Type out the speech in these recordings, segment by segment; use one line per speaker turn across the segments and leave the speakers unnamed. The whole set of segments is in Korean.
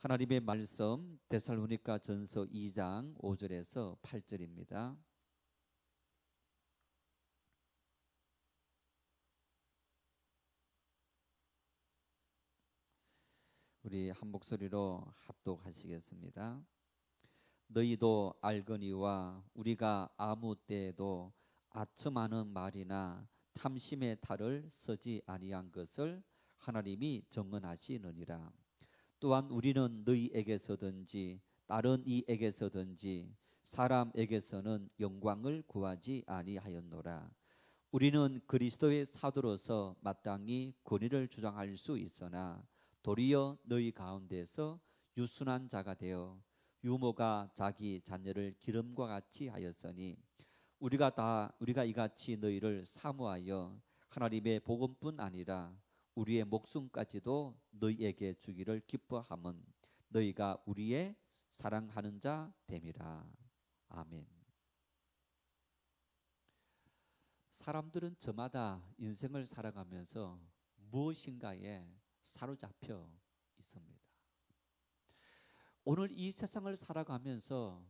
하나님의 말씀 데살로니가 전서 2장 5절에서 8절입니다. 우리 한 목소리로 합독하시겠습니다. 너희도 알거니와 우리가 아무 때에도 아첨하는 말이나 탐심의 탈을 쓰지 아니한 것을 하나님이 정언하시느니라. 또한 우리는 너희에게서든지 다른 이에게서든지 사람에게서는 영광을 구하지 아니하였노라. 우리는 그리스도의 사도로서 마땅히 권위를 주장할 수 있으나 도리어 너희 가운데서 유순한 자가 되어 유모가 자기 자녀를 기름과 같이 하였으니 우리가 이같이 너희를 사모하여 하나님의 복음뿐 아니라 우리의 목숨까지도 너희에게 주기를 기뻐함은 너희가 우리의 사랑하는 자 됨이라. 아멘. 사람들은 저마다 인생을 살아가면서 무엇인가에 사로잡혀 있습니다. 오늘 이 세상을 살아가면서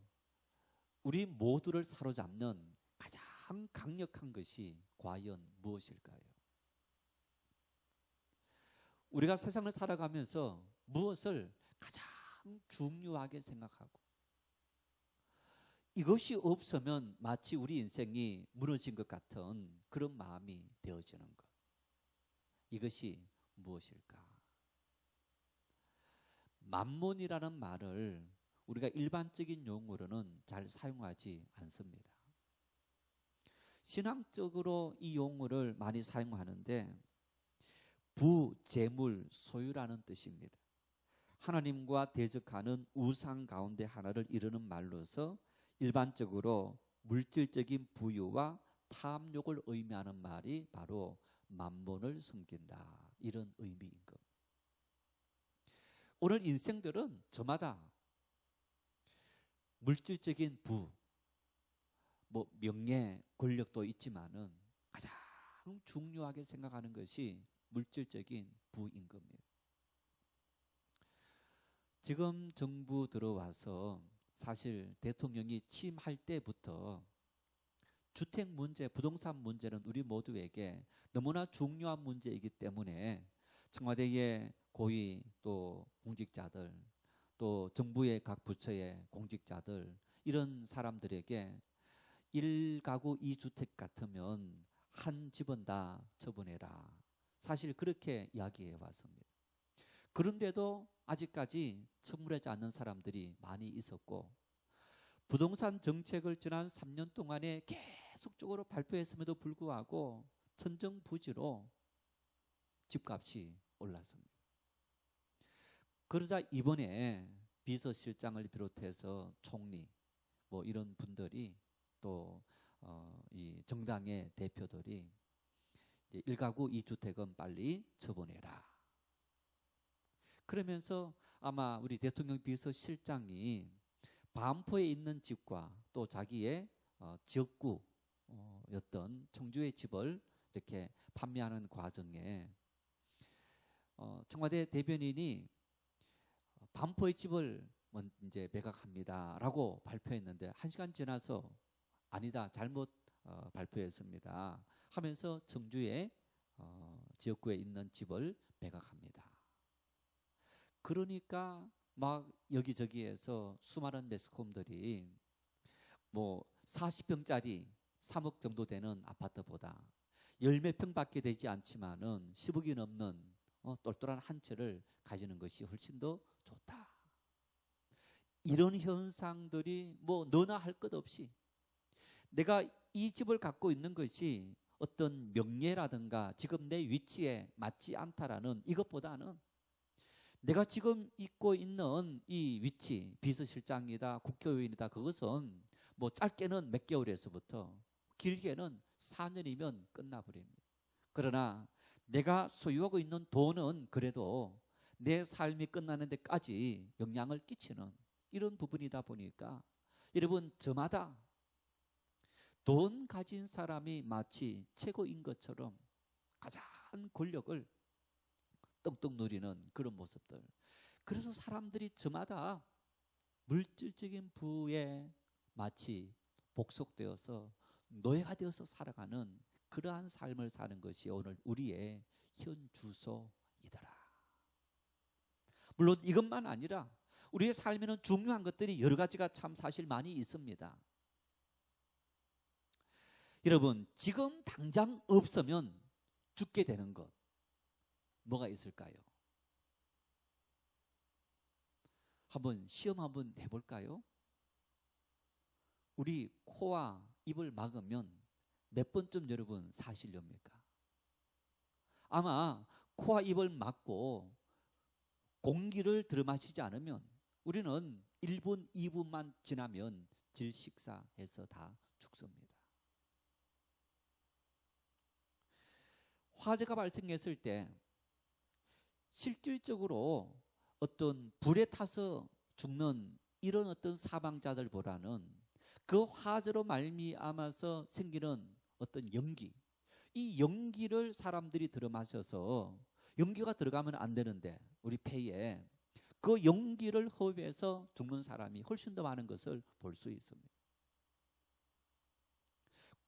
우리 모두를 사로잡는 가장 강력한 것이 과연 무엇일까요? 우리가 세상을 살아가면서 무엇을 가장 중요하게 생각하고 이것이 없으면 마치 우리 인생이 무너진 것 같은 그런 마음이 되어지는 것. 이것이 무엇일까? 만몬이라는 말을 우리가 일반적인 용어로는 잘 사용하지 않습니다. 신앙적으로 이 용어를 많이 사용하는데 부, 재물, 소유라는 뜻입니다. 하나님과 대적하는 우상 가운데 하나를 이루는 말로서 일반적으로 물질적인 부유와 탐욕을 의미하는 말이 바로 만몬을 숨긴다, 이런 의미인 것. 오늘 인생들은 저마다 물질적인 부, 명예, 권력도 있지만은 가장 중요하게 생각하는 것이 물질적인 부인 겁니다. 지금 정부 들어와서 사실 대통령이 취임할 때부터 주택 문제, 부동산 문제는 우리 모두에게 너무나 중요한 문제이기 때문에 청와대의 고위 또 공직자들, 또 정부의 각 부처의 공직자들, 이런 사람들에게 1가구 2주택 같으면 한 집은 다 처분해라. 사실 그렇게 이야기해 왔습니다. 그런데도 아직까지 처분하지 않는 사람들이 많이 있었고, 부동산 정책을 지난 3년 동안에 계속적으로 발표했음에도 불구하고 천정부지로 집값이 올랐습니다. 그러자 이번에 비서실장을 비롯해서 총리 이런 분들이 또 이 정당의 대표들이 이제 1가구 2주택은 빨리 처분해라. 그러면서 아마 우리 대통령 비서실장이 반포에 있는 집과 또 자기의 지역구였던 청주의 집을 이렇게 판매하는 과정에 청와대 대변인이 반포의 집을 이제 매각합니다라고 발표했는데 1시간 지나서 아니다, 잘못 발표했습니다 하면서 청주의 지역구에 있는 집을 매각합니다. 그러니까 막 여기저기에서 수많은 매스컴들이 40평짜리 3억 정도 되는 아파트보다 10몇 평밖에 되지 않지만은 10억이 넘는 똘똘한 한 채를 가지는 것이 훨씬 더 좋다. 이런 현상들이 너나 할 것 없이 내가 이 집을 갖고 있는 것이 어떤 명예라든가 지금 내 위치에 맞지 않다라는 이것보다는 내가 지금 있고 있는 이 위치, 비서실장이다, 국회의원이다, 그것은 짧게는 몇 개월에서부터 길게는 4년이면 끝나버립니다. 그러나 내가 소유하고 있는 돈은 그래도 내 삶이 끝나는 데까지 영향을 끼치는 이런 부분이다 보니까 여러분, 저마다 돈 가진 사람이 마치 최고인 것처럼 가장 권력을 떵떵 누리는 그런 모습들, 그래서 사람들이 저마다 물질적인 부에 마치 복속되어서 노예가 되어서 살아가는 그러한 삶을 사는 것이 오늘 우리의 현 주소이더라. 물론 이것만 아니라 우리의 삶에는 중요한 것들이 여러 가지가 참 사실 많이 있습니다. 여러분, 지금 당장 없으면 죽게 되는 것 뭐가 있을까요? 한번 시험 한번 해볼까요? 우리 코와 입을 막으면 몇 번쯤 여러분 사시렵니까? 아마 코와 입을 막고 공기를 들이마시지 않으면 우리는 1분, 2분만 지나면 질식사해서 다 죽습니다. 화재가 발생했을 때 실질적으로 어떤 불에 타서 죽는 이런 어떤 사망자들보다는 그 화재로 말미암아서 생기는 어떤 연기, 이 연기를 사람들이 들이마셔서, 연기가 들어가면 안 되는데 우리 폐에 그 연기를 호흡해서 죽는 사람이 훨씬 더 많은 것을 볼 수 있습니다.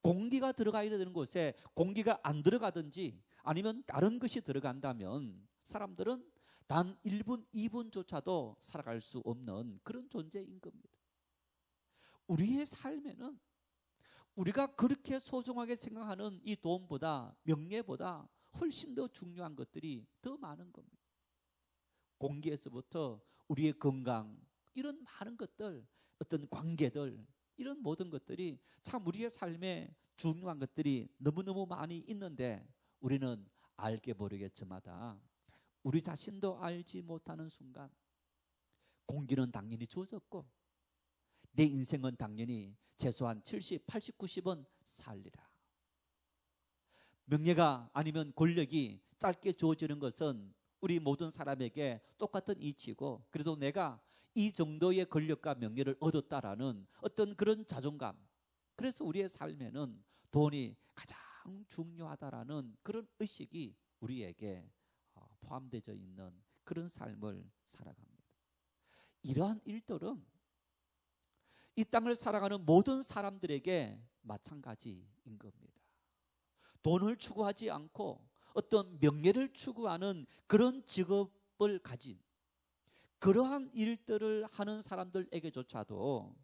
공기가 들어가야 되는 곳에 공기가 안 들어가든지 아니면 다른 것이 들어간다면 사람들은 단 1분, 2분조차도 살아갈 수 없는 그런 존재인 겁니다. 우리의 삶에는 우리가 그렇게 소중하게 생각하는 이 돈보다, 명예보다 훨씬 더 중요한 것들이 더 많은 겁니다. 공기에서부터 우리의 건강, 이런 많은 것들, 어떤 관계들, 이런 모든 것들이 참 우리의 삶에 중요한 것들이 너무너무 많이 있는데 우리는 알게 모르게 저마다 우리 자신도 알지 못하는 순간 공기는 당연히 주어졌고 내 인생은 당연히 최소한 70, 80, 90은 살리라. 명예가 아니면 권력이 짧게 주어지는 것은 우리 모든 사람에게 똑같은 이치고, 그래도 내가 이 정도의 권력과 명예를 얻었다라는 어떤 그런 자존감, 그래서 우리의 삶에는 돈이 가장 중요하다라는 그런 의식이 우리에게 포함되어 있는 그런 삶을 살아갑니다. 이러한 일들은 이 땅을 살아가는 모든 사람들에게 마찬가지인 겁니다. 돈을 추구하지 않고 어떤 명예를 추구하는 그런 직업을 가진 그러한 일들을 하는 사람들에게조차도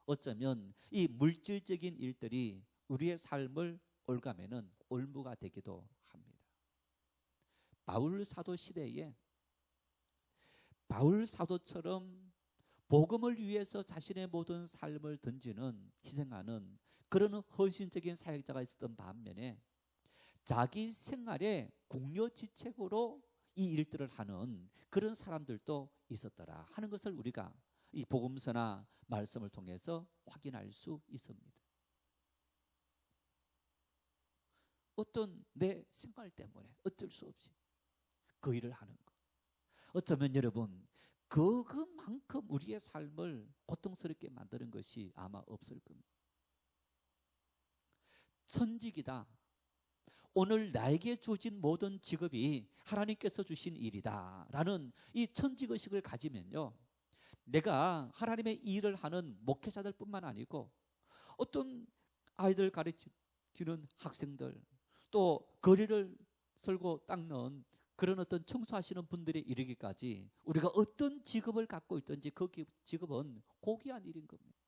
어쩌면 이 물질적인 일들이 우리의 삶을 올가매는 올무가 되기도 합니다. 바울 사도 시대에 바울 사도처럼 복음을 위해서 자신의 모든 삶을 던지는, 희생하는 그런 헌신적인 사역자가 있었던 반면에 자기 생활의 궁여지책으로 이 일들을 하는 그런 사람들도 있었더라 하는 것을 우리가 이 복음서나 말씀을 통해서 확인할 수 있습니다. 어떤 내 생활 때문에 어쩔 수 없이 그 일을 하는 것, 어쩌면 여러분 그만큼 우리의 삶을 고통스럽게 만드는 것이 아마 없을 겁니다. 천직이다, 오늘 나에게 주어진 모든 직업이 하나님께서 주신 일이다 라는 이 천직의식을 가지면요, 내가 하나님의 일을 하는 목회자들 뿐만 아니고 어떤 아이들 가르치는 학생들, 또 거리를 쓸고 닦는 그런 어떤 청소하시는 분들에 이르기까지 우리가 어떤 직업을 갖고 있든지 그 직업은 고귀한 일인 겁니다.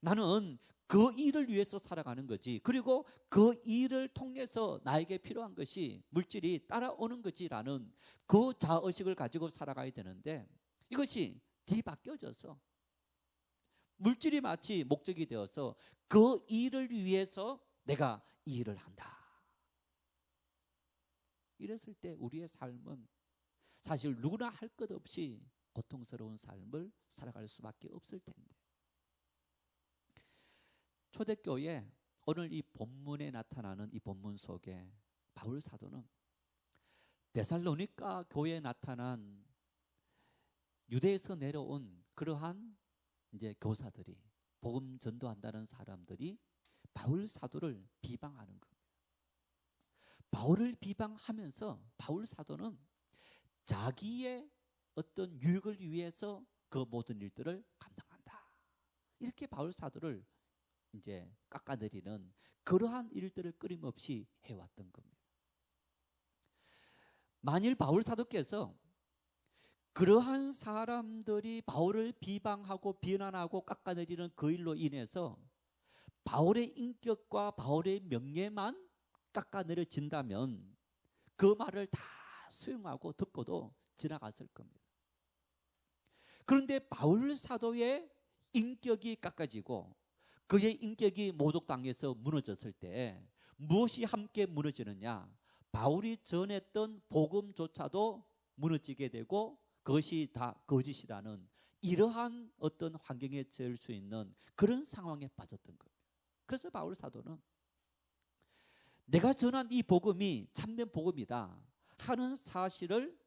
나는 그 일을 위해서 살아가는 거지, 그리고 그 일을 통해서 나에게 필요한 것이 물질이 따라오는 거지라는 그 자의식을 가지고 살아가야 되는데, 이것이 뒤바뀌어져서 물질이 마치 목적이 되어서 그 일을 위해서 내가 이 일을 한다. 이랬을 때 우리의 삶은 사실 누구나 할 것 없이 고통스러운 삶을 살아갈 수밖에 없을 텐데, 초대교회 오늘 이 본문에 나타나는 이 본문 속에 바울 사도는 데살로니가 교회에 나타난 유대에서 내려온 그러한 이제 교사들이, 복음 전도한다는 사람들이 바울 사도를 비방하는 겁니다. 바울을 비방하면서 바울 사도는 자기의 어떤 유익을 위해서 그 모든 일들을 감당한다. 이렇게 바울 사도를 이제 깎아내리는 그러한 일들을 끊임없이 해왔던 겁니다. 만일 바울 사도께서 그러한 사람들이 바울을 비방하고 비난하고 깎아내리는 그 일로 인해서 바울의 인격과 바울의 명예만 깎아내려진다면 그 말을 다 수용하고 듣고도 지나갔을 겁니다. 그런데 바울 사도의 인격이 깎아지고 그의 인격이 모독당해서 무너졌을 때 무엇이 함께 무너지느냐? 바울이 전했던 복음조차도 무너지게 되고 그것이 다 거짓이라는 이러한 어떤 환경에 처할 수 있는 그런 상황에 빠졌던 겁니다. 그래서 바울 사도는 내가 전한 이 복음이 참된 복음이다 하는 사실을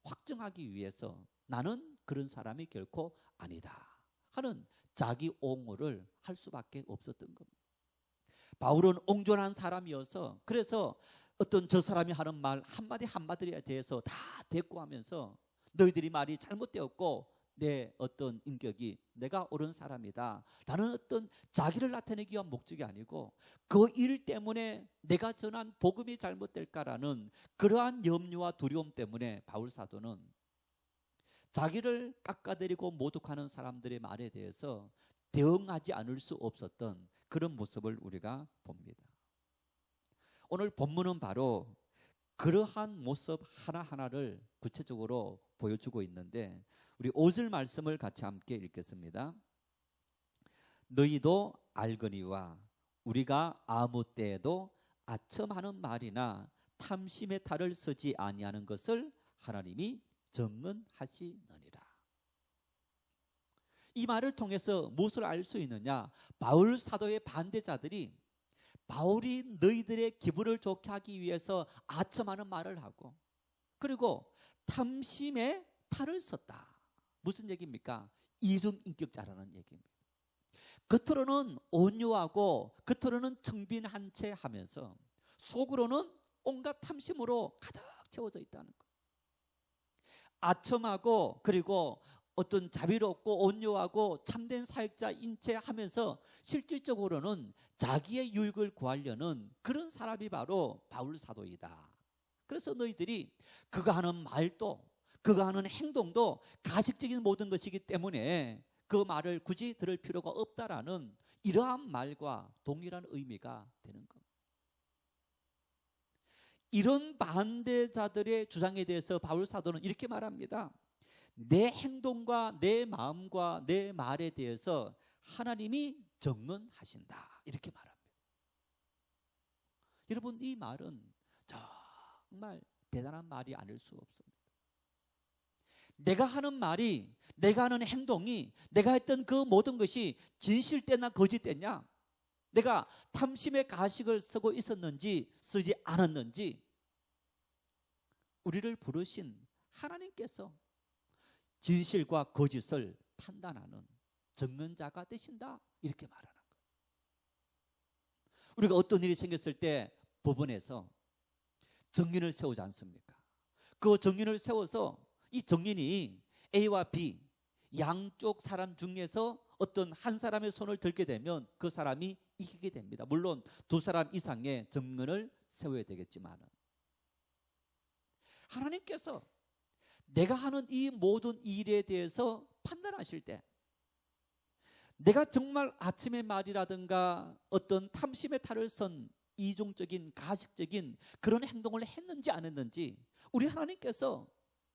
확정하기 위해서 나는 그런 사람이 결코 아니다 하는 자기 옹호를 할 수밖에 없었던 겁니다. 바울은 온전한 사람이어서 그래서 어떤 저 사람이 하는 말 한마디 한마디에 대해서 다 대꾸하면서 너희들이 말이 잘못되었고 내 어떤 인격이 내가 옳은 사람이다 라는 어떤 자기를 나타내기 위한 목적이 아니고 그 일 때문에 내가 전한 복음이 잘못될까라는 그러한 염려와 두려움 때문에 바울 사도는 자기를 깎아내리고 모독하는 사람들의 말에 대해서 대응하지 않을 수 없었던 그런 모습을 우리가 봅니다. 오늘 본문은 바로 그러한 모습 하나하나를 구체적으로 보여주고 있는데 우리 5절 말씀을 같이 함께 읽겠습니다. 너희도 알거니와 우리가 아무 때에도 아첨하는 말이나 탐심의 탈을 쓰지 아니하는 것을 하나님이 증언하시느니라. 이 말을 통해서 무엇을 알 수 있느냐? 바울 사도의 반대자들이 바울이 너희들의 기분을 좋게 하기 위해서 아첨하는 말을 하고 그리고 탐심의 탈을 썼다. 무슨 얘기입니까? 이중인격자라는 얘기입니다. 겉으로는 온유하고 겉으로는 청빈한 채 하면서 속으로는 온갖 탐심으로 가득 채워져 있다는 것. 아첨하고 그리고 어떤 자비롭고 온유하고 참된 사역자인 채 하면서 실질적으로는 자기의 유익을 구하려는 그런 사람이 바로 바울 사도이다. 그래서 너희들이 그가 하는 말도 그가 하는 행동도 가식적인 모든 것이기 때문에 그 말을 굳이 들을 필요가 없다라는 이러한 말과 동일한 의미가 되는 겁니다. 이런 반대자들의 주장에 대해서 바울 사도는 이렇게 말합니다. 내 행동과 내 마음과 내 말에 대해서 하나님이 증언하신다. 이렇게 말합니다. 여러분 이 말은 정말 대단한 말이 아닐 수 없습니다. 내가 하는 말이 내가 하는 행동이 내가 했던 그 모든 것이 진실되나 거짓되냐 내가 탐심의 가식을 쓰고 있었는지 쓰지 않았는지 우리를 부르신 하나님께서 진실과 거짓을 판단하는 증언자가 되신다 이렇게 말하는 거예요. 우리가 어떤 일이 생겼을 때 법원에서 증인을 세우지 않습니까? 그 증인을 세워서 이 증인이 A와 B 양쪽 사람 중에서 어떤 한 사람의 손을 들게 되면 그 사람이 이기게 됩니다. 물론 두 사람 이상의 증인을 세워야 되겠지만 하나님께서 내가 하는 이 모든 일에 대해서 판단하실 때 내가 정말 아침의 말이라든가 어떤 탐심의 탈을 쓴 이중적인 가식적인 그런 행동을 했는지 안 했는지 우리 하나님께서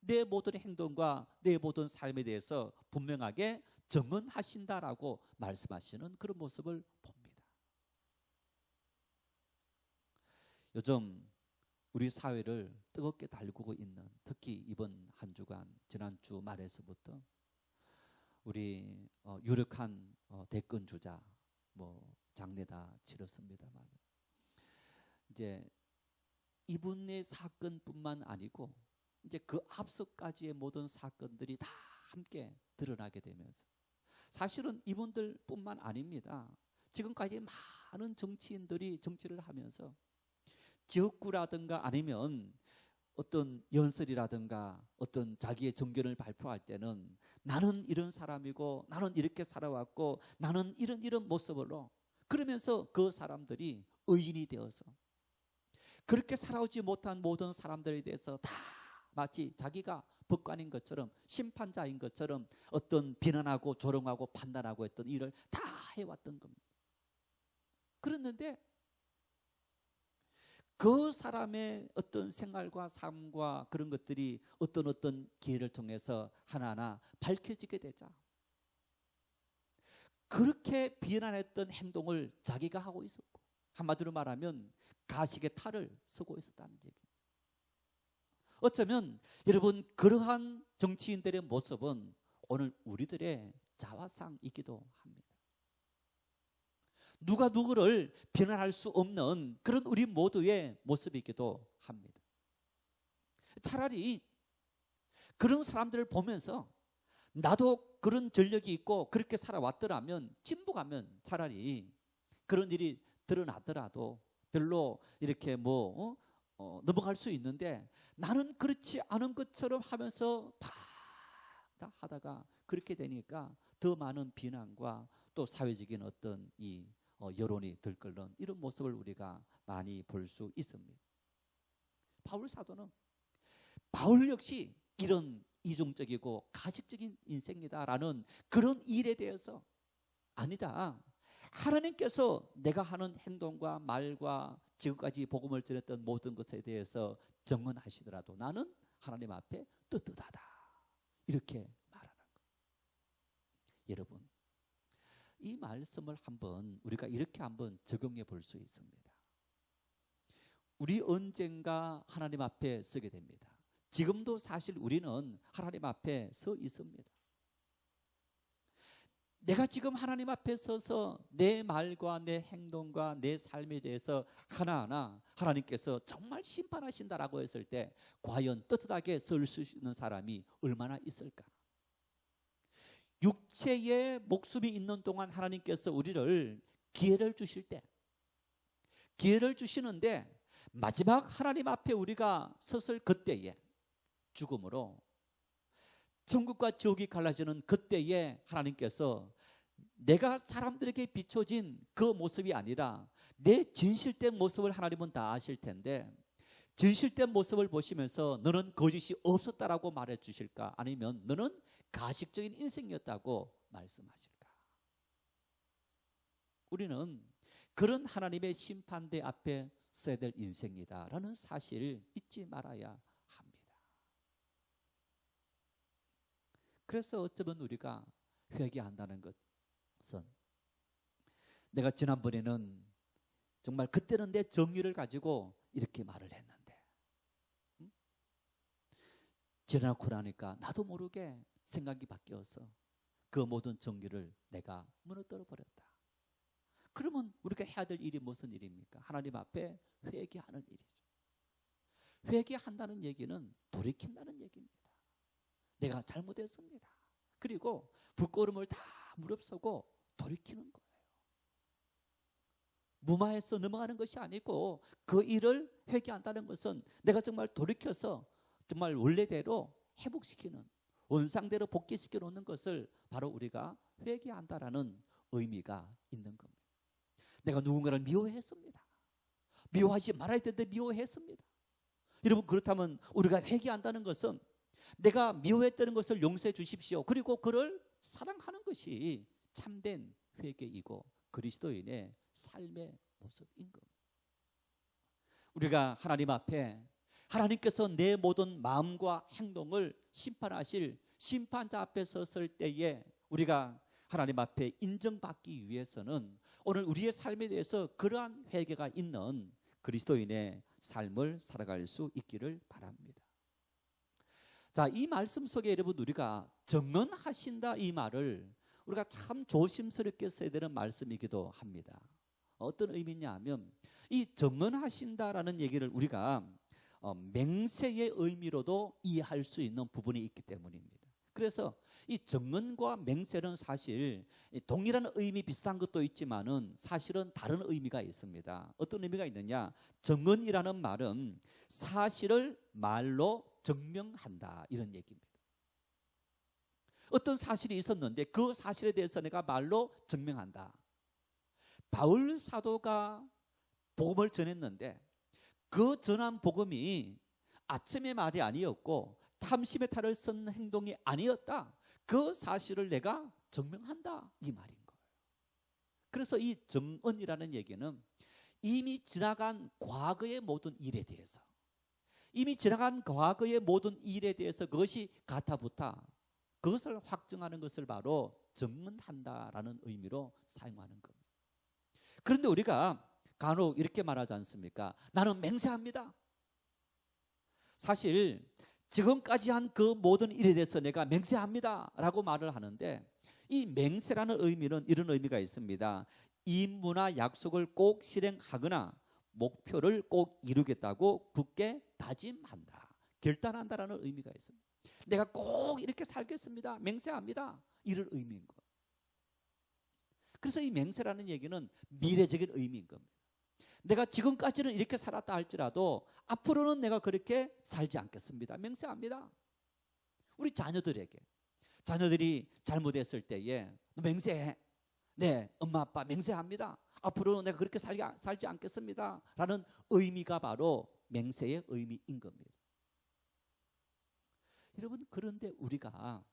내 모든 행동과 내 모든 삶에 대해서 분명하게 증언하신다라고 말씀하시는 그런 모습을 봅니다. 요즘 우리 사회를 뜨겁게 달구고 있는 특히 이번 한 주간 지난주 말에서부터 우리 유력한 대권 주자 장례 다 치렀습니다만 이제 이분의 사건뿐만 아니고 이제 그 앞서까지의 모든 사건들이 다 함께 드러나게 되면서 사실은 이분들뿐만 아닙니다. 지금까지 많은 정치인들이 정치를 하면서 지역구라든가 아니면 어떤 연설이라든가 어떤 자기의 정견을 발표할 때는 나는 이런 사람이고 나는 이렇게 살아왔고 나는 이런 모습으로, 그러면서 그 사람들이 의인이 되어서 그렇게 살아오지 못한 모든 사람들에 대해서 다 마치 자기가 법관인 것처럼 심판자인 것처럼 어떤 비난하고 조롱하고 판단하고 했던 일을 다 해왔던 겁니다. 그랬는데 그 사람의 어떤 생활과 삶과 그런 것들이 어떤 기회를 통해서 하나하나 밝혀지게 되자 그렇게 비난했던 행동을 자기가 하고 있었고, 한마디로 말하면 가식의 탈을 쓰고 있었다는 얘기입니다. 어쩌면 여러분 그러한 정치인들의 모습은 오늘 우리들의 자화상이기도 합니다. 누가 누구를 비난할 수 없는 그런 우리 모두의 모습이기도 합니다. 차라리 그런 사람들을 보면서 나도 그런 전력이 있고 그렇게 살아왔더라면, 진보가면 차라리 그런 일이 드러나더라도 별로 이렇게 넘어갈 수 있는데, 나는 그렇지 않은 것처럼 하면서 다 하다가 그렇게 되니까 더 많은 비난과 또 사회적인 어떤 이 여론이 들끓는 이런 모습을 우리가 많이 볼 수 있습니다. 바울 사도는, 바울 역시 이런 이중적이고 가식적인 인생이다라는 그런 일에 대해서 아니다, 하나님께서 내가 하는 행동과 말과 지금까지 복음을 전했던 모든 것에 대해서 정언하시더라도 나는 하나님 앞에 떳떳하다, 이렇게 말하는 거예요. 여러분, 이 말씀을 우리가 이렇게 한번 적용해 볼 수 있습니다. 우리 언젠가 하나님 앞에 서게 됩니다. 지금도 사실 우리는 하나님 앞에 서 있습니다. 내가 지금 하나님 앞에 서서 내 말과 내 행동과 내 삶에 대해서 하나하나 하나님께서 정말 심판하신다라고 했을 때 과연 떳떳하게 설 수 있는 사람이 얼마나 있을까? 육체의 목숨이 있는 동안 하나님께서 우리를 기회를 주실 때, 기회를 주시는데 마지막 하나님 앞에 우리가 섰을 그때에, 죽음으로 천국과 지옥이 갈라지는 그때에 하나님께서 내가 사람들에게 비춰진 그 모습이 아니라 내 진실된 모습을 하나님은 다 아실 텐데, 진실된 모습을 보시면서 너는 거짓이 없었다라고 말해 주실까, 아니면 너는 가식적인 인생이었다고 말씀하실까? 우리는 그런 하나님의 심판대 앞에 서야 될 인생이다라는 사실을 잊지 말아야 합니다. 그래서 어쩌면 우리가 회개한다는 것은, 내가 지난번에는 정말 그때는 내 정의를 가지고 이렇게 말을 했는데 지나고 나니까 나도 모르게 생각이 바뀌어서 그 모든 정의를 내가 무너뜨려 버렸다. 그러면 우리가 해야 될 일이 무슨 일입니까? 하나님 앞에 회개하는 일이죠. 회개한다는 얘기는 돌이킨다는 얘기입니다. 내가 잘못했습니다. 그리고 부끄러움을 다 무릅쓰고 돌이키는 거예요. 무마해서 넘어가는 것이 아니고, 그 일을 회개한다는 것은 내가 정말 돌이켜서 정말 원래대로 회복시키는, 원상대로 복귀시켜 놓는 것을 바로 우리가 회개한다라는 의미가 있는 겁니다. 내가 누군가를 미워했습니다. 미워하지 말아야 되는데 미워했습니다. 여러분, 그렇다면 우리가 회개한다는 것은 내가 미워했다는 것을 용서해 주십시오, 그리고 그를 사랑하는 것이 참된 회개이고 그리스도인의 삶의 모습인 겁니다. 우리가 하나님 앞에, 하나님께서 내 모든 마음과 행동을 심판하실 심판자 앞에 섰을 때에 우리가 하나님 앞에 인정받기 위해서는 오늘 우리의 삶에 대해서 그러한 회개가 있는 그리스도인의 삶을 살아갈 수 있기를 바랍니다. 자, 이 말씀 속에 여러분, 우리가 정언하신다, 이 말을 우리가 참 조심스럽게 써야 되는 말씀이기도 합니다. 어떤 의미냐 하면, 이 정언하신다라는 얘기를 우리가 맹세의 의미로도 이해할 수 있는 부분이 있기 때문입니다. 그래서 이 정언과 맹세는 사실 동일한 의미 비슷한 것도 있지만은 사실은 다른 의미가 있습니다. 어떤 의미가 있느냐? 정언이라는 말은 사실을 말로 증명한다 이런 얘기입니다. 어떤 사실이 있었는데 그 사실에 대해서 내가 말로 증명한다. 바울 사도가 복음을 전했는데 그 전한 복음이 아첨의 말이 아니었고 탐심의 탈을 쓴 행동이 아니었다. 그 사실을 내가 증명한다 이 말인 거예요. 그래서 이 정언이라는 얘기는 이미 지나간 과거의 모든 일에 대해서, 이미 지나간 과거의 모든 일에 대해서 그것이 가타부타 그것을 확증하는 것을 바로 정언한다라는 의미로 사용하는 겁니다. 그런데 우리가 간혹 이렇게 말하지 않습니까? 나는 맹세합니다. 사실 지금까지 한 그 모든 일에 대해서 내가 맹세합니다 라고 말을 하는데, 이 맹세라는 의미는 이런 의미가 있습니다. 임무나 약속을 꼭 실행하거나 목표를 꼭 이루겠다고 굳게 다짐한다, 결단한다라는 의미가 있습니다. 내가 꼭 이렇게 살겠습니다, 맹세합니다, 이런 의미인 거예요. 그래서 이 맹세라는 얘기는 미래적인 의미인 겁니다. 내가 지금까지는 이렇게 살았다 할지라도 앞으로는 내가 그렇게 살지 않겠습니다, 맹세합니다. 우리 자녀들에게, 자녀들이 잘못했을 때에 맹세해. 네, 엄마 아빠 맹세합니다. 앞으로는 내가 그렇게 살지 않겠습니다 라는 의미가 바로 맹세의 의미인 겁니다. 여러분, 그런데 우리가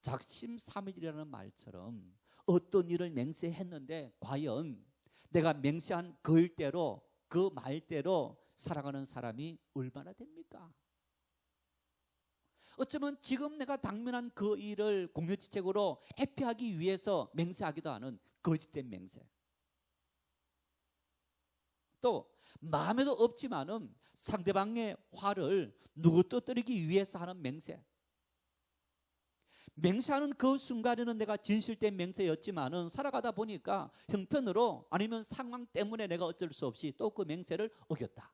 작심삼일이라는 말처럼 어떤 일을 맹세했는데 과연 내가 맹세한 그 일대로, 그 말대로 살아가는 사람이 얼마나 됩니까? 어쩌면 지금 내가 당면한 그 일을 공유지책으로 회피하기 위해서 맹세하기도 하는 거짓된 맹세, 또 마음에도 없지만은 상대방의 화를 누구 떠뜨리기 위해서 하는 맹세, 맹세하는 그 순간에는 내가 진실된 맹세였지만은 살아가다 보니까 형편으로 아니면 상황 때문에 내가 어쩔 수 없이 또 그 맹세를 어겼다.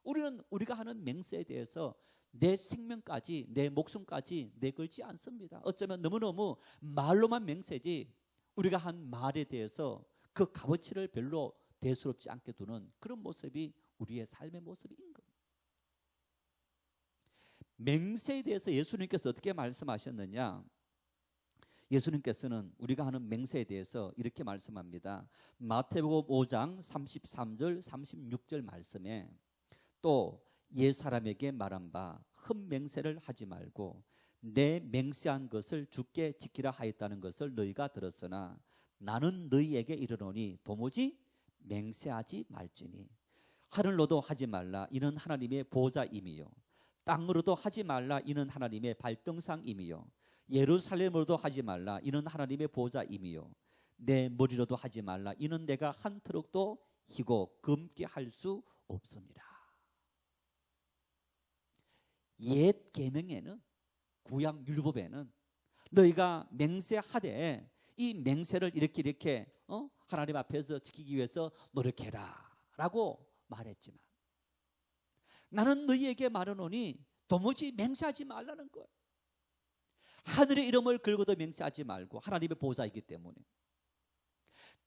우리는 우리가 하는 맹세에 대해서 내 생명까지, 내 목숨까지 내걸지 않습니다. 어쩌면 너무너무 말로만 맹세지 우리가 한 말에 대해서 그 값어치를 별로 대수롭지 않게 두는 그런 모습이 우리의 삶의 모습인 겁니다. 맹세에 대해서 예수님께서 어떻게 말씀하셨느냐? 예수님께서는 우리가 하는 맹세에 대해서 이렇게 말씀합니다. 마태복음 5장 33절 36절 말씀에 또 옛사람에게 말한 바 흠맹세를 하지 말고 내 맹세한 것을 주께 지키라 하였다는 것을 너희가 들었으나 나는 너희에게 이르노니 도무지 맹세하지 말지니 하늘로도 하지 말라 이는 하나님의 보좌임이요 땅으로도 하지 말라 이는 하나님의 발등상임이요 예루살렘으로도 하지 말라 이는 하나님의 보좌임이요 내 머리로도 하지 말라 이는 내가 한 트럭도 희고 검게 할 수 없습니다. 옛 계명에는, 구약 율법에는 너희가 맹세하되 이 맹세를 이렇게 하나님 앞에서 지키기 위해서 노력해라 라고 말했지만 나는 너희에게 말하노니 도무지 맹세하지 말라는 거예요. 하늘의 이름을 걸고도 맹세하지 말고 하나님의 보좌이기 때문에,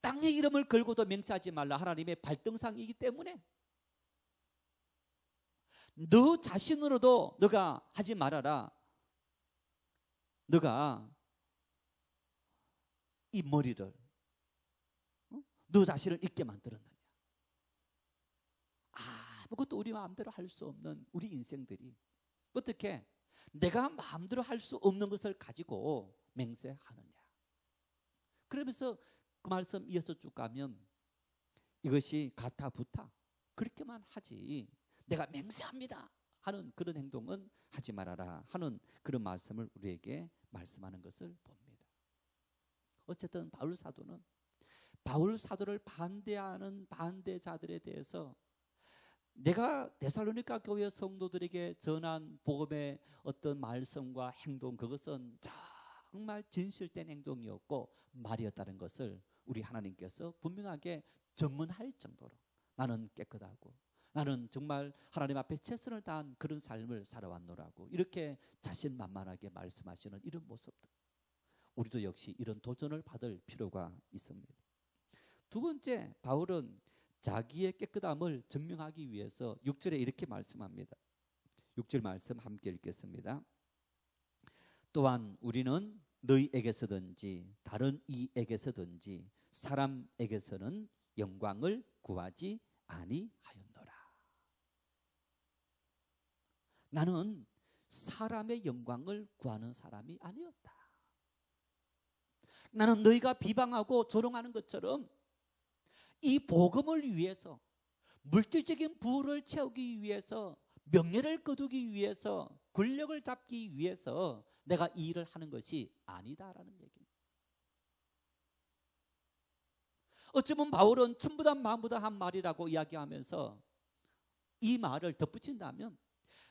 땅의 이름을 걸고도 맹세하지 말라 하나님의 발등상이기 때문에, 너 자신으로도 너가 하지 말아라. 너가 이 머리를 너 자신을 잊게 만들었느냐. 아무것도 우리 마음대로 할 수 없는 우리 인생들이 어떻게 내가 마음대로 할 수 없는 것을 가지고 맹세하느냐. 그러면서 그 말씀 이어서 쭉 가면 이것이 가타부타 그렇게만 하지 내가 맹세합니다 하는 그런 행동은 하지 말아라 하는 그런 말씀을 우리에게 말씀하는 것을 봅니다. 어쨌든 바울 사도는 바울 사도를 반대하는 반대자들에 대해서 내가 데살로니가 교회 성도들에게 전한 복음의 어떤 말씀과 행동, 그것은 정말 진실된 행동이었고 말이었다는 것을 우리 하나님께서 분명하게 증언할 정도로 나는 깨끗하고 나는 정말 하나님 앞에 최선을 다한 그런 삶을 살아왔노라고 이렇게 자신만만하게 말씀하시는 이런 모습들, 우리도 역시 이런 도전을 받을 필요가 있습니다. 두 번째, 바울은 자기의 깨끗함을 증명하기 위해서 6절에 이렇게 말씀합니다. 6절 말씀 함께 읽겠습니다. 또한 우리는 너희에게서든지 다른 이에게서든지 사람에게서는 영광을 구하지 아니하였노라. 나는 사람의 영광을 구하는 사람이 아니었다. 나는 너희가 비방하고 조롱하는 것처럼 이 복음을 위해서, 물질적인 부를 채우기 위해서, 명예를 거두기 위해서, 권력을 잡기 위해서 내가 이 일을 하는 것이 아니다라는 얘기입니다. 어쩌면 바울은 천부다 만부다 한 말이라고 이야기하면서 이 말을 덧붙인다면,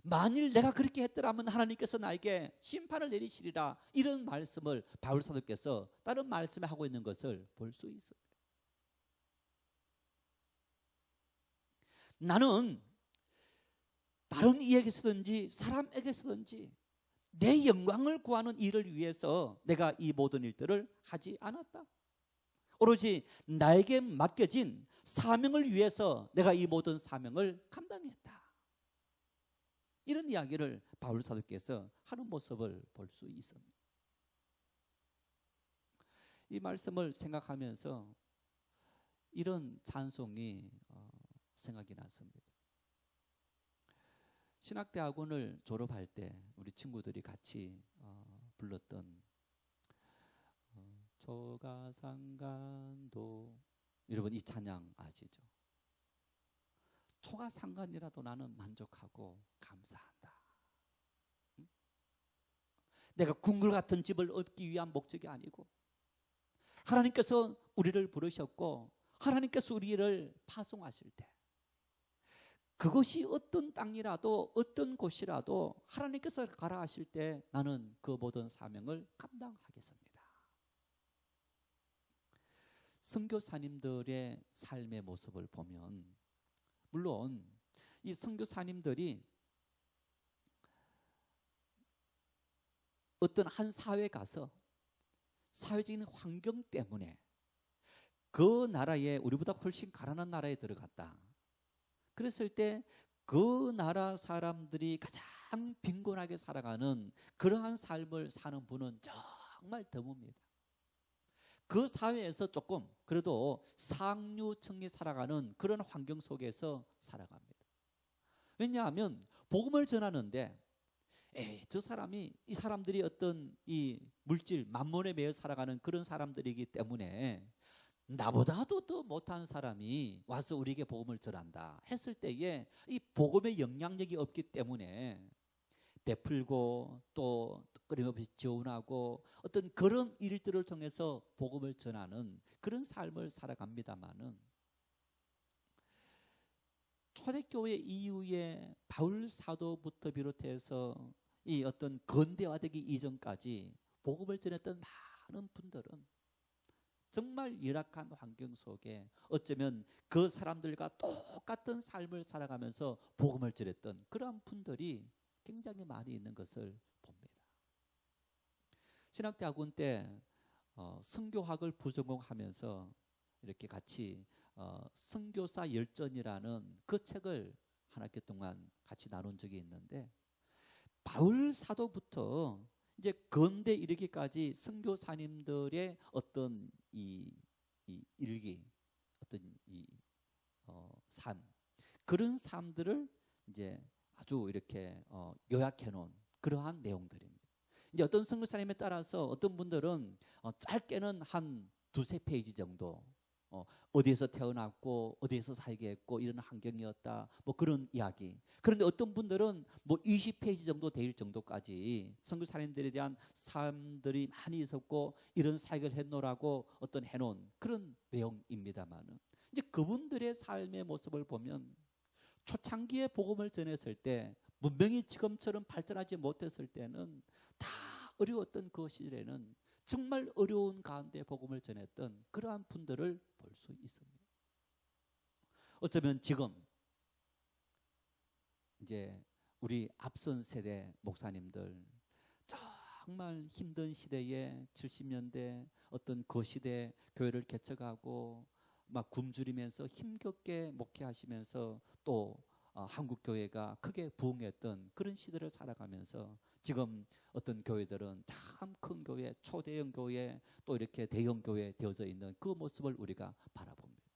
만일 내가 그렇게 했더라면 하나님께서 나에게 심판을 내리시리라, 이런 말씀을 바울 사도께서 다른 말씀에 하고 있는 것을 볼 수 있습니다. 나는 다른 이에게서든지 사람에게서든지 내 영광을 구하는 일을 위해서 내가 이 모든 일들을 하지 않았다. 오로지 나에게 맡겨진 사명을 위해서 내가 이 모든 사명을 감당했다. 이런 이야기를 바울 사도께서 하는 모습을 볼 수 있습니다. 이 말씀을 생각하면서 이런 찬송이 생각이 났습니다. 신학대학원을 졸업할 때 우리 친구들이 같이 불렀던 초가상간도, 여러분 이 찬양 아시죠? 초가상간이라도 나는 만족하고 감사한다. 내가 궁궐 같은 집을 얻기 위한 목적이 아니고 하나님께서 우리를 부르셨고 하나님께서 우리를 파송하실 때 그것이 어떤 땅이라도 어떤 곳이라도 하나님께서 가라 하실 때 나는 그 모든 사명을 감당하겠습니다. 선교사님들의 삶의 모습을 보면, 물론 이 선교사님들이 어떤 한 사회에 가서 사회적인 환경 때문에 그 나라에, 우리보다 훨씬 가난한 나라에 들어갔다. 그랬을 때 그 나라 사람들이 가장 빈곤하게 살아가는 그러한 삶을 사는 분은 정말 드뭅니다. 그 사회에서 조금 그래도 상류층이 살아가는 그런 환경 속에서 살아갑니다. 왜냐하면 복음을 전하는데 저 사람이, 이 사람들이 어떤 이 물질, 만몬에 매여 살아가는 그런 사람들이기 때문에 나보다도 더 못한 사람이 와서 우리에게 복음을 전한다 했을 때에 이 복음의 영향력이 없기 때문에 베풀고 또 끊임없이 지원하고 어떤 그런 일들을 통해서 복음을 전하는 그런 삶을 살아갑니다마는, 초대교회 이후에 바울 사도부터 비롯해서 이 어떤 근대화되기 이전까지 복음을 전했던 많은 분들은 정말 열악한 환경 속에 어쩌면 그 사람들과 똑같은 삶을 살아가면서 복음을 전했던 그러한 분들이 굉장히 많이 있는 것을 봅니다. 신학대학원 때 선교학을 부전공하면서 이렇게 같이 선교사 열전이라는 그 책을 한 학기 동안 같이 나눈 적이 있는데, 바울 사도부터 이제 근대 이르기까지 선교사님들의 어떤 이 일기, 어떤 삶, 그런 삶들을 이제 아주 이렇게 요약해 놓은 그러한 내용들입니다. 이제 어떤 선교사님에 따라서 어떤 분들은 짧게는 한 두세 페이지 정도, 어디에서 태어났고 어디에서 살게 했고 이런 환경이었다, 뭐 그런 이야기. 그런데 어떤 분들은 뭐 20페이지 정도 될 정도까지 선교사님들에 대한 사람들이 많이 있었고 이런 사역을 했노라고 어떤 해놓은 그런 내용입니다만은, 이제 그분들의 삶의 모습을 보면 초창기에 복음을 전했을 때, 문명이 지금처럼 발전하지 못했을 때는 다 어려웠던 그 시절에는 정말 어려운 가운데 복음을 전했던 그러한 분들을 볼 수 있습니다. 어쩌면 지금 이제 우리 앞선 세대 목사님들 정말 힘든 시대에 70년대 어떤 그 시대 교회를 개척하고 막 굶주리면서 힘겹게 목회하시면서 또 한국 교회가 크게 부흥했던 그런 시대를 살아가면서 지금 어떤 교회들은 참 큰 교회, 초대형 교회, 또 이렇게 대형 교회 되어져 있는 그 모습을 우리가 바라봅니다.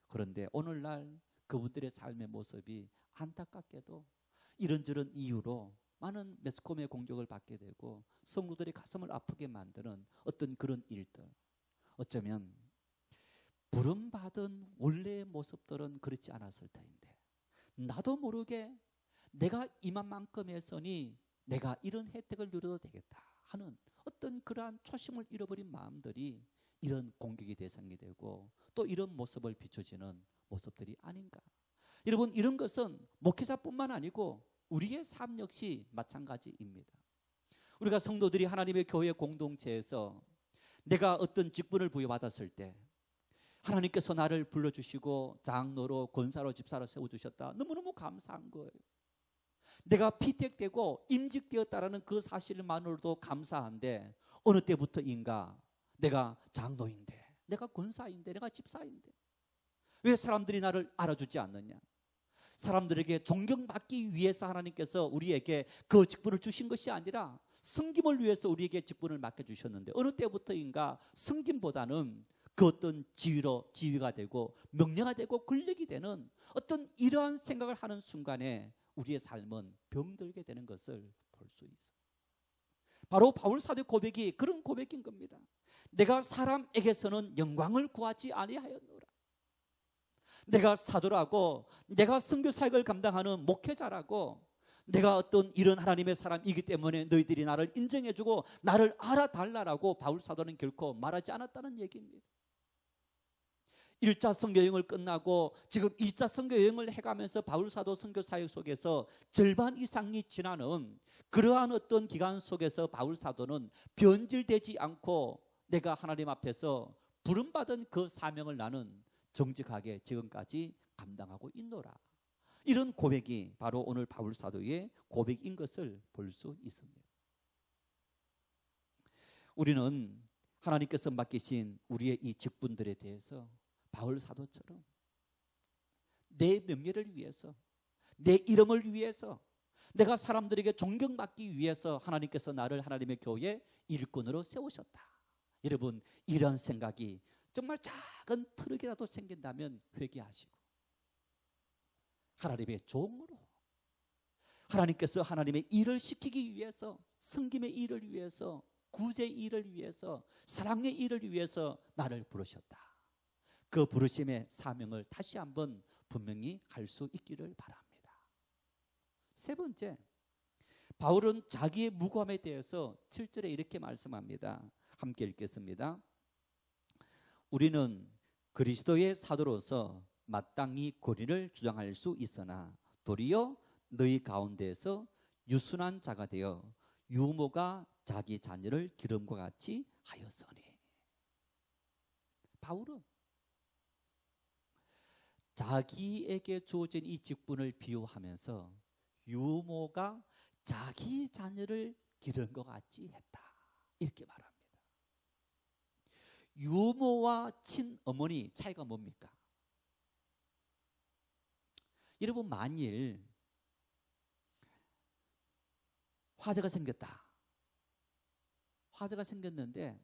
그런데 오늘날 그분들의 삶의 모습이 안타깝게도 이런저런 이유로 많은 매스컴의 공격을 받게 되고 성도들의 가슴을 아프게 만드는 어떤 그런 일들, 어쩌면 부름받은 원래의 모습들은 그렇지 않았을 터인데 나도 모르게 내가 이만큼 했으니 내가 이런 혜택을 누려도 되겠다 하는 어떤 그러한 초심을 잃어버린 마음들이 이런 공격의 대상이 되고 또 이런 모습을 비춰지는 모습들이 아닌가. 여러분, 이런 것은 목회자뿐만 아니고 우리의 삶 역시 마찬가지입니다. 우리가 성도들이 하나님의 교회 공동체에서 내가 어떤 직분을 부여받았을 때 하나님께서 나를 불러주시고 장로로 권사로 집사로 세워주셨다. 너무너무 감사한 거예요. 내가 피택되고 임직되었다라는 그 사실만으로도 감사한데 어느 때부터인가 내가 장로인데, 내가 권사인데, 내가 집사인데 왜 사람들이 나를 알아주지 않느냐? 사람들에게 존경받기 위해서 하나님께서 우리에게 그 직분을 주신 것이 아니라 섬김을 위해서 우리에게 직분을 맡겨주셨는데 어느 때부터인가 섬김보다는 그 어떤 지위가 되고 명령이 되고 권력이 되는 어떤 이러한 생각을 하는 순간에 우리의 삶은 병들게 되는 것을 볼 수 있어요. 바로 바울 사도의 고백이 그런 고백인 겁니다. 내가 사람에게서는 영광을 구하지 아니하였노라. 내가 사도라고, 내가 선교 사역을 감당하는 목회자라고, 내가 어떤 이런 하나님의 사람이기 때문에 너희들이 나를 인정해주고 나를 알아달라고 바울 사도는 결코 말하지 않았다는 얘기입니다. 1차 선교 여행을 끝나고 지금 2차 선교 여행을 해가면서 바울 사도 선교 사역 속에서 절반 이상이 지나는 그러한 어떤 기간 속에서 바울 사도는 변질되지 않고 내가 하나님 앞에서 부름받은 그 사명을 나는 정직하게 지금까지 감당하고 있노라. 이런 고백이 바로 오늘 바울 사도의 고백인 것을 볼 수 있습니다. 우리는 하나님께서 맡기신 우리의 이 직분들에 대해서 바울 사도처럼 내 명예를 위해서, 내 이름을 위해서, 내가 사람들에게 존경받기 위해서 하나님께서 나를 하나님의 교회 일꾼으로 세우셨다. 여러분, 이런 생각이 정말 작은 트럭이라도 생긴다면 회개하시고 하나님의 종으로, 하나님께서 하나님의 일을 시키기 위해서, 섬김의 일을 위해서, 구제의 일을 위해서, 사랑의 일을 위해서 나를 부르셨다. 그 부르심의 사명을 다시 한번 분명히 갈 수 있기를 바랍니다. 세 번째, 바울은 자기의 무고함에 대해서 7절에 이렇게 말씀합니다. 함께 읽겠습니다. 우리는 그리스도의 사도로서 마땅히 권위를 주장할 수 있으나 도리어 너희 가운데에서 유순한 자가 되어 유모가 자기 자녀를 기름과 같이 하였으니. 바울은 자기에게 주어진 이 직분을 비유하면서 유모가 자기 자녀를 기름과 같이 했다, 이렇게 말합니다. 유모와 친어머니 차이가 뭡니까? 여러분, 만일 화재가 생겼다. 화재가 생겼는데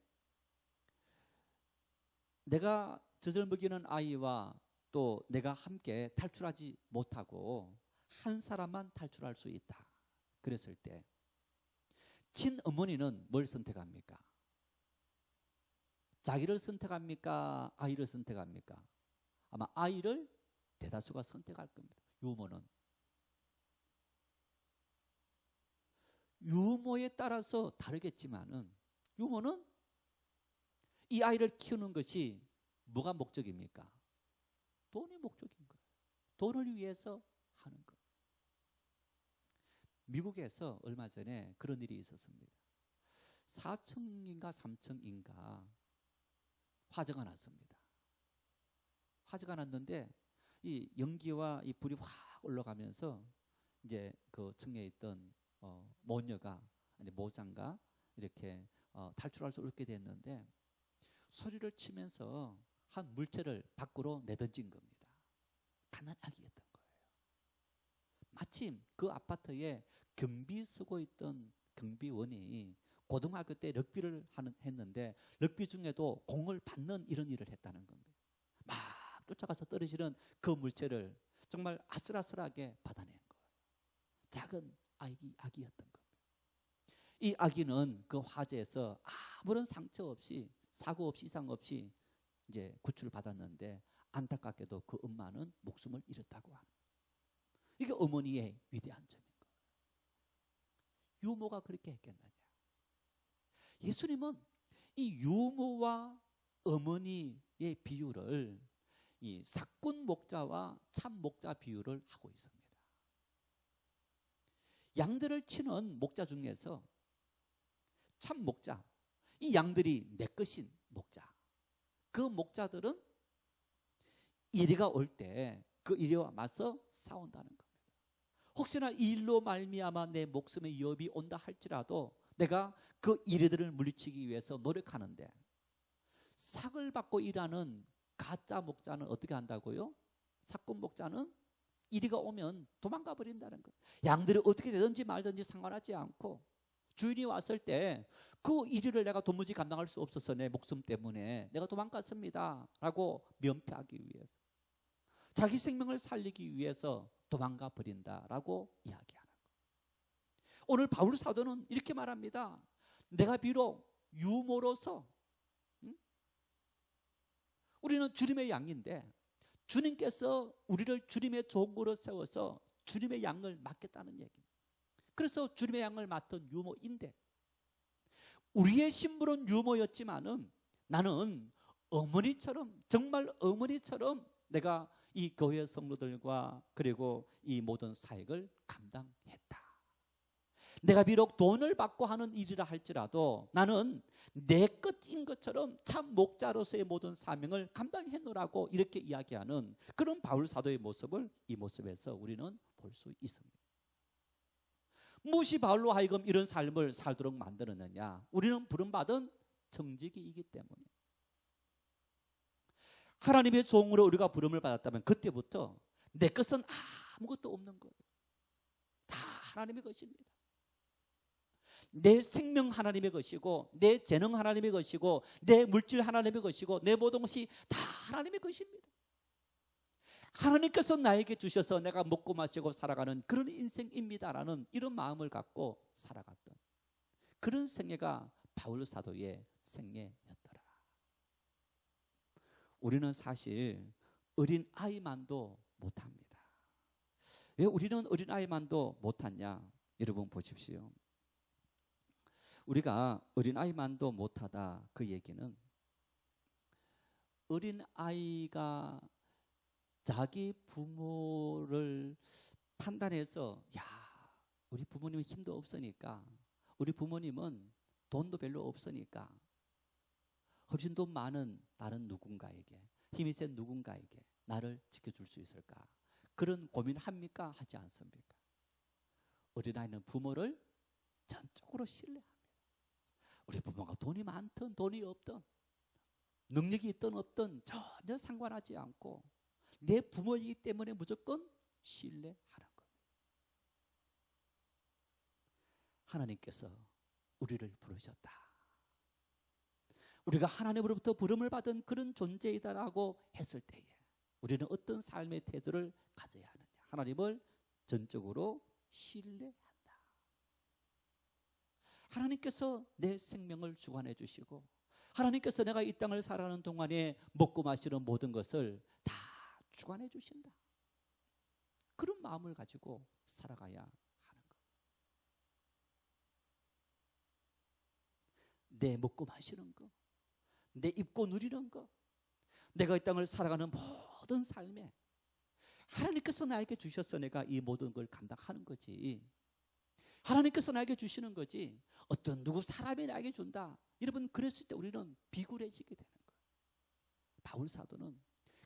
내가 젖을 먹이는 아이와 또 내가 함께 탈출하지 못하고 한 사람만 탈출할 수 있다. 그랬을 때 친어머니는 뭘 선택합니까? 자기를 선택합니까? 아이를 선택합니까? 아마 아이를 대다수가 선택할 겁니다. 유모는 유모에 따라서 다르겠지만은 유모는 이 아이를 키우는 것이 뭐가 목적입니까? 돈이 목적인 거예요. 돈을 위해서 하는 것. 미국에서 얼마 전에 그런 일이 있었습니다. 4층인가 3층인가 화재가 났습니다. 화재가 났는데 이 연기와 이 불이 확 올라가면서 이제 그 청에 있던 모녀가 아니 모장가 이렇게 탈출할 수 없게 됐는데 소리를 치면서 한 물체를 밖으로 내던진 겁니다. 가난 아기였던 거예요. 마침 그 아파트에 경비 쓰고 있던 경비원이 고등학교 때 럭비를 했는데 럭비 중에도 공을 받는 이런 일을 했다는 겁니다. 막 쫓아가서 떨어지는 그 물체를 정말 아슬아슬하게 받아낸 거예요. 작은 아기였던 겁니다. 이 아기는 그 화재에서 아무런 상처 없이 사고 없이 이상 없이 이제 구출을 받았는데 안타깝게도 그 엄마는 목숨을 잃었다고 합니다. 이게 어머니의 위대한 점인 거예요. 유모가 그렇게 했겠느냐. 예수님은 이 유모와 어머니의 비유를 이 사꾼 목자와 참 목자 비유를 하고 있습니다. 양들을 치는 목자 중에서 참 목자, 이 양들이 내 것인 목자, 그 목자들은 이리가 올 때 그 이리와 맞서 싸운다는 겁니다. 혹시나 이 일로 말미암아 내 목숨에 위협이 온다 할지라도 내가 그 이리들을 물리치기 위해서 노력하는데, 삭을 받고 일하는 가짜 목자는 어떻게 한다고요? 사꾼 목자는 이리가 오면 도망가 버린다는 거예요. 양들이 어떻게 되든지 말든지 상관하지 않고 주인이 왔을 때 그 일을 내가 도무지 감당할 수 없어서 내 목숨 때문에 내가 도망갔습니다 라고 면피하기 위해서, 자기 생명을 살리기 위해서 도망가 버린다라고 이야기하는 거예요. 오늘 바울 사도는 이렇게 말합니다. 내가 비록 유모로서 우리는 주님의 양인데 주님께서 우리를 주님의 종으로 세워서 주님의 양을 맡겠다는 얘기입니다. 그래서 주님의 양을 맡은 유모인데, 우리의 신분은 유모였지만은 나는 어머니처럼, 정말 어머니처럼 내가 이 교회 성도들과 그리고 이 모든 사역을 감당했다. 내가 비록 돈을 받고 하는 일이라 할지라도 나는 내 것인 것처럼 참 목자로서의 모든 사명을 감당해놓으라고 이렇게 이야기하는 그런 바울 사도의 모습을 이 모습에서 우리는 볼 수 있습니다. 무엇이 바울로 하여금 이런 삶을 살도록 만들었느냐? 우리는 부름받은 정직이기 때문에. 하나님의 종으로 우리가 부름을 받았다면 그때부터 내 것은 아무것도 없는 거예요. 다 하나님의 것입니다. 내 생명 하나님의 것이고, 내 재능 하나님의 것이고, 내 물질 하나님의 것이고, 내 모든 것이 다 하나님의 것입니다. 하나님께서 나에게 주셔서 내가 먹고 마시고 살아가는 그런 인생입니다라는 이런 마음을 갖고 살아갔던 그런 생애가 바울 사도의 생애였더라. 우리는 사실 어린 아이만도 못합니다. 왜 우리는 어린 아이만도 못하냐? 여러분 보십시오. 우리가 어린 아이만도 못하다, 그 얘기는 어린 아이가 자기 부모를 판단해서, 야, 우리 부모님은 힘도 없으니까, 우리 부모님은 돈도 별로 없으니까 훨씬 더 많은 다른 누군가에게, 힘이 센 누군가에게 나를 지켜줄 수 있을까? 그런 고민합니까? 하지 않습니까? 어린아이는 부모를 전적으로 신뢰합니다. 우리 부모가 돈이 많든 돈이 없든 능력이 있든 없든 전혀 상관하지 않고 내 부모이기 때문에 무조건 신뢰하는 겁니다. 하나님께서 우리를 부르셨다. 우리가 하나님으로부터 부름을 받은 그런 존재이다라고 했을 때에 우리는 어떤 삶의 태도를 가져야 하느냐? 하나님을 전적으로 신뢰한다. 하나님께서 내 생명을 주관해 주시고, 하나님께서 내가 이 땅을 살아가는 동안에 먹고 마시는 모든 것을 다 주관해 주신다. 그런 마음을 가지고 살아가야 하는 것. 내 먹고 마시는 것, 내 입고 누리는 것, 내가 이 땅을 살아가는 모든 삶에 하나님께서 나에게 주셔서 내가 이 모든 걸 감당하는 거지. 하나님께서 나에게 주시는 거지. 어떤 누구 사람이 나에게 준다. 여러분, 그랬을 때 우리는 비굴해지게 되는 거예요. 바울 사도는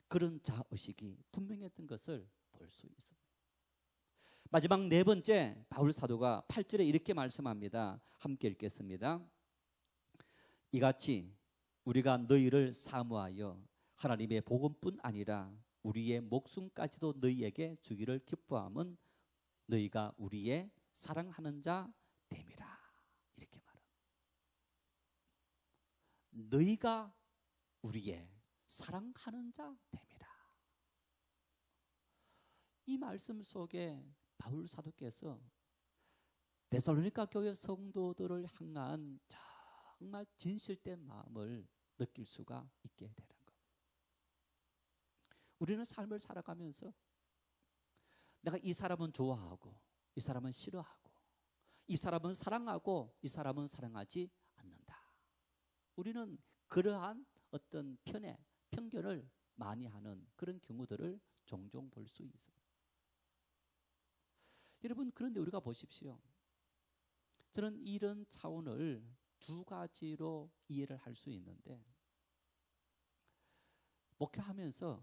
그런 자의식이 분명했던 것을 볼 수 있습니다. 마지막 네 번째 바울 사도가 8절에 이렇게 말씀합니다. 함께 읽겠습니다. 이같이 우리가 너희를 사모하여 하나님의 복음뿐 아니라 우리의 목숨까지도 너희에게 주기를 기뻐함은 너희가 우리의 사랑하는 자 됨이라. 이렇게 말합니다. 너희가 우리의 사랑하는 자 됨이라. 이 말씀 속에 바울 사도께서 데살로니가 교회 성도들을 향한 정말 진실된 마음을 느낄 수가 있게 되는 것. 우리는 삶을 살아가면서 내가 이 사람은 좋아하고 이 사람은 싫어하고 이 사람은 사랑하고 이 사람은 사랑하지 않는다. 우리는 그러한 어떤 편견을 많이 하는 그런 경우들을 종종 볼 수 있습니다. 여러분, 그런데 우리가 보십시오. 저는 이런 차원을 두 가지로 이해를 할 수 있는데, 목회하면서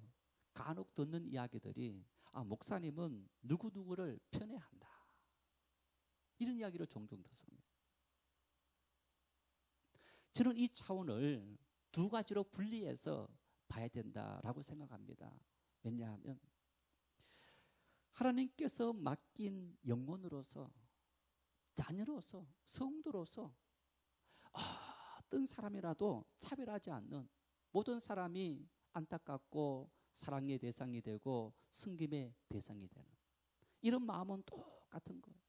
간혹 듣는 이야기들이 목사님은 누구누구를 편애한다, 이런 이야기를 종종 듣습니다. 저는 이 차원을 두 가지로 분리해서 봐야 된다라고 생각합니다. 왜냐하면 하나님께서 맡긴 영혼으로서, 자녀로서, 성도로서 어떤 사람이라도 차별하지 않는, 모든 사람이 안타깝고 사랑의 대상이 되고 섬김의 대상이 되는 이런 마음은 똑같은 거예요.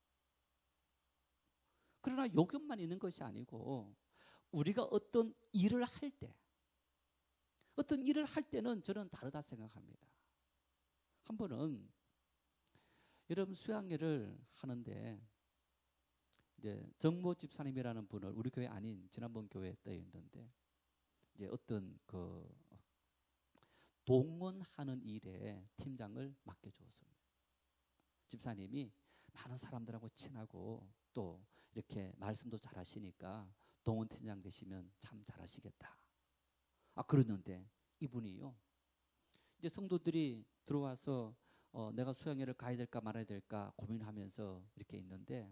그러나 요격만 있는 것이 아니고 우리가 어떤 일을 할 때는 저는 다르다 생각합니다. 한 번은 여러분 수양회를 하는데 이제 정모 집사님이라는 분을 우리 교회 아닌 지난번 교회 때 있는데 이제 어떤 그 동원하는 일에 팀장을 맡겨주었습니다. 집사님이 많은 사람들하고 친하고 또 이렇게 말씀도 잘하시니까 동원 팀장 되시면 참 잘하시겠다. 그러는데 이분이요, 이제 성도들이 들어와서 내가 수양회를 가야 될까 말아야 될까 고민하면서 이렇게 있는데,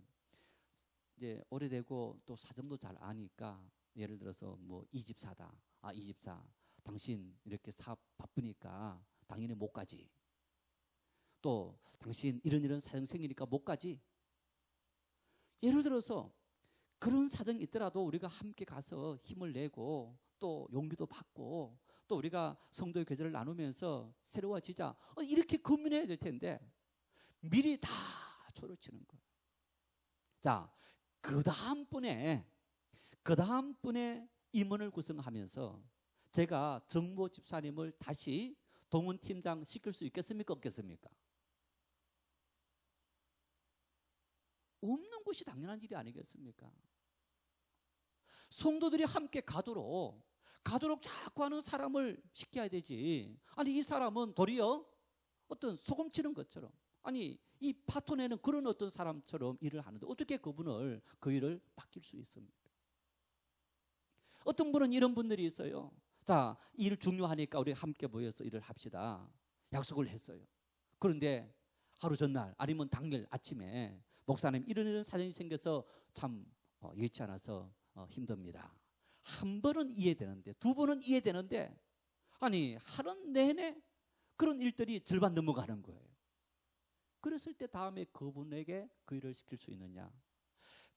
이제 오래되고 또 사정도 잘 아니까 예를 들어서 뭐 이 집사다. 이 집사 당신 이렇게 사업 바쁘니까 당연히 못 가지. 또 당신 이런 사정 생기니까 못 가지. 예를 들어서 그런 사정이 있더라도 우리가 함께 가서 힘을 내고 또 용기도 받고 또 우리가 성도의 계절을 나누면서 새로워지자, 이렇게 고민해야 될 텐데 미리 다 초를 치는 거예요. 자, 그 다음 분에 임원을 구성하면서 제가 정모 집사님을 다시 동원팀장 시킬 수 있겠습니까? 없겠습니까? 없는 것이 당연한 일이 아니겠습니까? 성도들이 함께 가도록 자꾸 하는 사람을 시켜야 되지. 아니, 이 사람은 도리어 어떤 소금 치는 것처럼, 아니 이 파토내는 그런 어떤 사람처럼 일을 하는데 어떻게 그 일을 맡길 수 있습니까? 어떤 분은 이런 분들이 있어요. 자, 일 중요하니까 우리 함께 모여서 일을 합시다. 약속을 했어요. 그런데 하루 전날 아니면 당일 아침에 목사님 이런 사정이 생겨서 참 예치 않아서 힘듭니다. 한 번은 이해되는데, 두 번은 이해되는데, 아니 하루 내내 그런 일들이 절반 넘어가는 거예요. 그랬을 때 다음에 그분에게 그 일을 시킬 수 있느냐?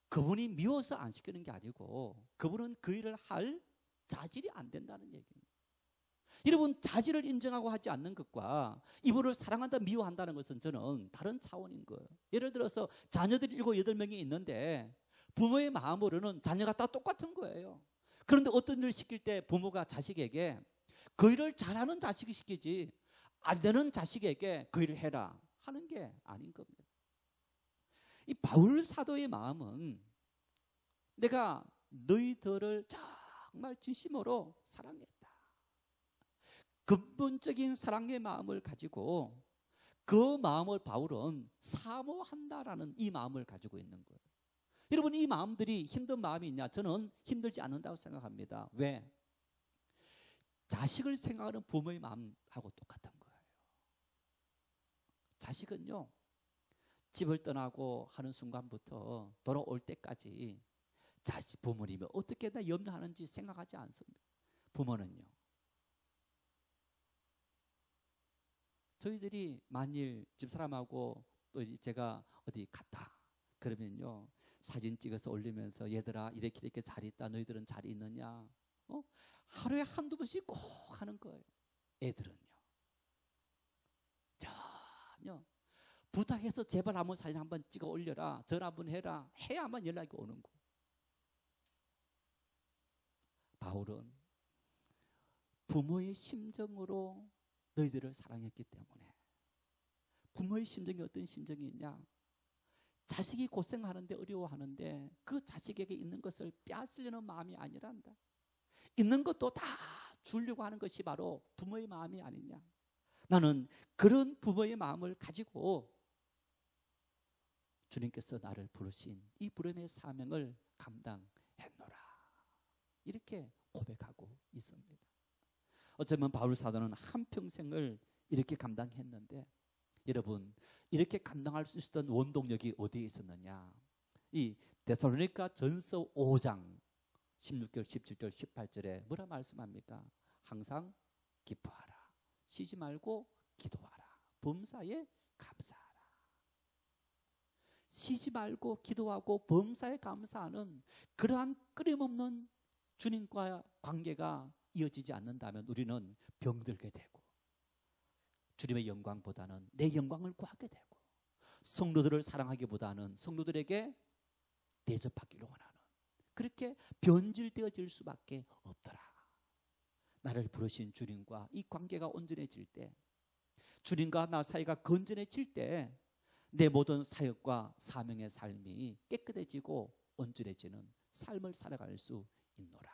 그분이 미워서 안 시키는 게 아니고 그분은 그 일을 할 자질이 안 된다는 얘기입니다. 여러분, 자질을 인정하고 하지 않는 것과 이분을 사랑한다, 미워한다는 것은 저는 다른 차원인 거예요. 예를 들어서 자녀들이 7, 8명이 있는데 부모의 마음으로는 자녀가 다 똑같은 거예요. 그런데 어떤 일을 시킬 때 부모가 자식에게 그 일을 잘하는 자식이 시키지 안 되는 자식에게 그 일을 해라 하는 게 아닌 겁니다. 이 바울 사도의 마음은 내가 너희들을 정말 진심으로 사랑했다. 근본적인 사랑의 마음을 가지고 그 마음을 바울은 사모한다라는 이 마음을 가지고 있는 거예요. 여러분, 이 마음들이 힘든 마음이 있냐? 저는 힘들지 않는다고 생각합니다. 왜? 자식을 생각하는 부모의 마음하고 똑같은 거예요. 자식은요, 집을 떠나고 하는 순간부터 돌아올 때까지 자식 부모님이 어떻게 나 염려하는지 생각하지 않습니다. 부모는요. 저희들이 만일 집사람하고 또 제가 어디 갔다 그러면요, 사진 찍어서 올리면서 얘들아 이렇게 잘 있다, 너희들은 잘 있느냐, 하루에 한두 번씩 꼭 하는 거예요. 애들은요 전혀 부탁해서 제발 한번 사진 한번 찍어 올려라, 전화 한번 해라 해야만 연락이 오는 거. 바울은 부모의 심정으로 너희들을 사랑했기 때문에. 부모의 심정이 어떤 심정이 있냐? 자식이 고생하는데 어려워하는데 그 자식에게 있는 것을 빼앗으려는 마음이 아니란다. 있는 것도 다 주려고 하는 것이 바로 부모의 마음이 아니냐. 나는 그런 부모의 마음을 가지고 주님께서 나를 부르신 이 부름의 사명을 감당했노라, 이렇게 고백하고 있습니다. 어쩌면 바울 사도는 한평생을 이렇게 감당했는데, 여러분 이렇게 감당할 수 있었던 원동력이 어디에 있었느냐? 이 데살로니가 전서 5장 16절, 17절, 18절에 뭐라 말씀합니까? 항상 기뻐하라, 쉬지 말고 기도하라, 범사에 감사하라. 쉬지 말고 기도하고 범사에 감사하는 그러한 끊임없는 주님과 관계가 이어지지 않는다면 우리는 병들게 되고, 주님의 영광보다는 내 영광을 구하게 되고, 성도들을 사랑하기보다는 성도들에게 대접하기를 원하는, 그렇게 변질되어질 수밖에 없더라. 나를 부르신 주님과 이 관계가 온전해질 때, 주님과 나 사이가 건전해질 때 내 모든 사역과 사명의 삶이 깨끗해지고 온전해지는 삶을 살아갈 수 있노라.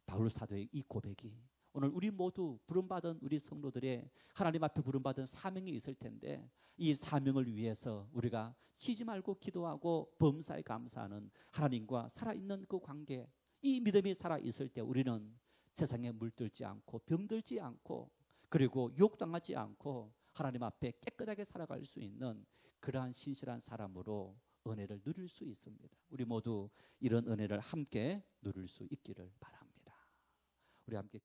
바울 사도의 이 고백이 오늘 우리 모두 부름받은 우리 성도들의 하나님 앞에 부름받은 사명이 있을 텐데, 이 사명을 위해서 우리가 쉬지 말고 기도하고 범사에 감사하는 하나님과 살아있는 그 관계, 이 믿음이 살아있을 때 우리는 세상에 물들지 않고 병들지 않고, 그리고 유혹당하지 않고 하나님 앞에 깨끗하게 살아갈 수 있는 그러한 신실한 사람으로 은혜를 누릴 수 있습니다. 우리 모두 이런 은혜를 함께 누릴 수 있기를 바랍니다. 우리 함께